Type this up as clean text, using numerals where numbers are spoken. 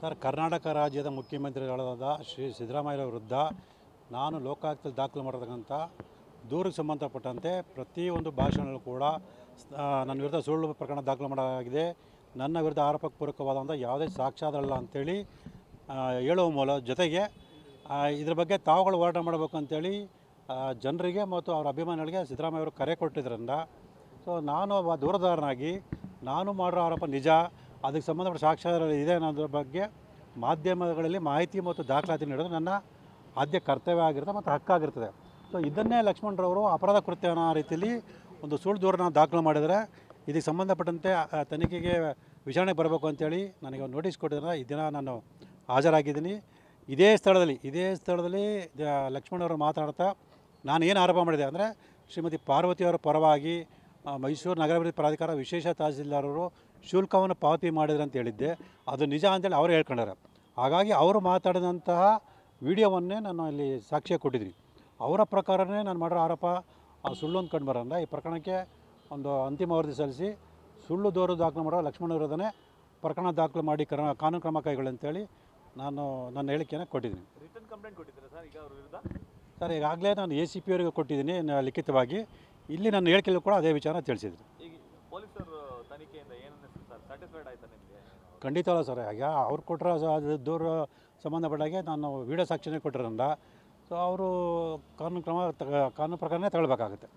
Sir, Karnataka ರಾಜ್ಯದ ಮುಖ್ಯಮಂತ್ರಿಗಳಾದ ಶ್ರೀ ಸಿದ್ದರಾಮಯ್ಯ ವಿರುದ್ಧ ನಾನು ಲೋಕಾಯುಕ್ತದಲ್ಲಿ ದಾಖಲು ಮಾಡಿರ್ತಕ್ಕಂಥ ದೂರಿಗೆ ಸಂಬಂಧಪಟ್ಟಂತೆ ಪ್ರತಿಯೊಂದು ಭಾಷಣಗಳು ಕೂಡ ನನ್ನ ವಿರುದ್ಧ ಸುಳ್ಳು ಪ್ರಕರಣ ದಾಖಲು ಮಾಡಲಾಗಿದೆ. ನನ್ನ ವಿರುದ್ಧ ಆರೋಪಕ್ಕೆ ಪೂರಕವಾದಂಥ ಯಾವುದೇ ಸಾಕ್ಷ್ಯಾಧಾರ ಇಲ್ಲ ಅಂಥೇಳಿ ಹೇಳುವ ಮೂಲ ಜೊತೆಗೆ ಇದ್ರ ಬಗ್ಗೆ ತಾವುಗಳು ಹೋರಾಟ ಮಾಡಬೇಕು ಅಂಥೇಳಿ ಜನರಿಗೆ ಮತ್ತು ಅವರ ಅಭಿಮಾನಿಗಳಿಗೆ ಸಿದ್ದರಾಮಯ್ಯ ಅವರು ಕರೆ ಕೊಟ್ಟಿದ್ದರಿಂದ ನಾನು ಒಬ್ಬ ದೂರದಾರನಾಗಿ ನಾನು ಮಾಡಿರೋ ಆರೋಪ ನಿಜ, ಅದಕ್ಕೆ ಸಂಬಂಧಪಟ್ಟ ಸಾಕ್ಷ್ಯಾಧಾರ ಇದೆ ಅನ್ನೋದ್ರ ಬಗ್ಗೆ ಮಾಧ್ಯಮಗಳಲ್ಲಿ ಮಾಹಿತಿ ಮತ್ತು ದಾಖಲಾತಿ ನೀಡೋದು ನನ್ನ ಆದ್ಯ ಕರ್ತವ್ಯ ಆಗಿರುತ್ತೆ ಮತ್ತು ಹಕ್ಕಾಗಿರ್ತದೆ. ಇದನ್ನೇ ಲಕ್ಷ್ಮಣರವರು ಅಪರಾಧ ಕೃತ್ಯ ಅನ್ನೋ ರೀತಿಯಲ್ಲಿ ಒಂದು ಸುಳ್ಳು ದೂರನ್ನು ದಾಖಲು ಮಾಡಿದರೆ ಇದಕ್ಕೆ ಸಂಬಂಧಪಟ್ಟಂತೆ ತನಿಖೆಗೆ ವಿಚಾರಣೆಗೆ ಬರಬೇಕು ಅಂತೇಳಿ ನನಗೆ ಒಂದು ನೋಟಿಸ್ ಕೊಟ್ಟಿದ್ದಾರೆ. ಈ ದಿನ ನಾನು ಹಾಜರಾಗಿದ್ದೀನಿ. ಇದೇ ಸ್ಥಳದಲ್ಲಿ ಲಕ್ಷ್ಮಣವರು ಮಾತಾಡ್ತಾ ನಾನು ಏನು ಆರೋಪ ಮಾಡಿದೆ ಅಂದರೆ, ಶ್ರೀಮತಿ ಪಾರ್ವತಿಯವರ ಪರವಾಗಿ ಮೈಸೂರು ನಗರಾಭಿವೃದ್ಧಿ ಪ್ರಾಧಿಕಾರ ವಿಶೇಷ ತಹಸೀಲ್ದಾರರು ಶುಲ್ಕವನ್ನು ಪಾವತಿ ಮಾಡಿದ್ರು ಅಂತ ಹೇಳಿದ್ದೆ. ಅದು ನಿಜ ಅಂತೇಳಿ ಅವರು ಹೇಳ್ಕೊಂಡಾರೆ. ಹಾಗಾಗಿ ಅವರು ಮಾತಾಡಿದಂತಹ ವಿಡಿಯೋವನ್ನೇ ನಾನು ಇಲ್ಲಿ ಸಾಕ್ಷ್ಯ ಕೊಟ್ಟಿದ್ದೀನಿ. ಅವರ ಪ್ರಕಾರನೇ ನಾನು ಮಾಡಿರೋ ಆರೋಪ ಸುಳ್ಳು ಅಂತ ಕಂಡು ಬರೋಲ್ಲ. ಈ ಪ್ರಕರಣಕ್ಕೆ ಒಂದು ಅಂತಿಮ ವರದಿ ಸಲ್ಲಿಸಿ ಸುಳ್ಳು ದೂರು ದಾಖಲು ಮಾಡೋ ಲಕ್ಷ್ಮಣ ವಿರೋಧನೇ ಪ್ರಕರಣ ದಾಖಲು ಮಾಡಿ ಕಾನೂನು ಕ್ರಮ ಕೈಗೊಳ್ಳಿ ಅಂತೇಳಿ ನಾನು ನನ್ನ ಹೇಳಿಕೆಯನ್ನು ಕೊಟ್ಟಿದ್ದೀನಿ. ರಿಟರ್ನ್ ಕಂಪ್ಲೇಂಟ್ ಕೊಟ್ಟಿದ್ದೀರಾ ಸರ್ ಈಗ ಅವ್ರ ವಿರುದ್ಧ? ಸರ್, ಈಗಾಗಲೇ ನಾನು ACP ಅವರಿಗೆ ಕೊಟ್ಟಿದ್ದೀನಿ ಲಿಖಿತವಾಗಿ. ಇಲ್ಲಿ ನನ್ನ ಹೇಳಿಕೆಯಲ್ಲೂ ಕೂಡ ಅದೇ ವಿಚಾರ ತಿಳಿಸಿದ್ದೀನಿ. ಈಗ ಪೊಲೀಸರು ತನಿಖೆಯಿಂದ ಏನನ್ನ ಸರ್ ಸ್ಯಾಟಿಸ್ಫೈಡ್ ಆಯ್ತಾ ನಿಮಗೆ? ಖಂಡಿತ ಅಲ್ಲ ಸರ್. ಈಗ ಅವ್ರು ಕೊಟ್ಟರೆ ದೂರ ಸಂಬಂಧಪಟ್ಟಾಗೆ ನಾನು ವಿಡಿಯೋ ಸಾಕ್ಷಿನೇ ಕೊಟ್ಟಿರೋದ್ರಿಂದ ಅವರು ಕಾನೂನು ಪ್ರಕಾರನೇ ತಗೊಳ್ಬೇಕಾಗುತ್ತೆ.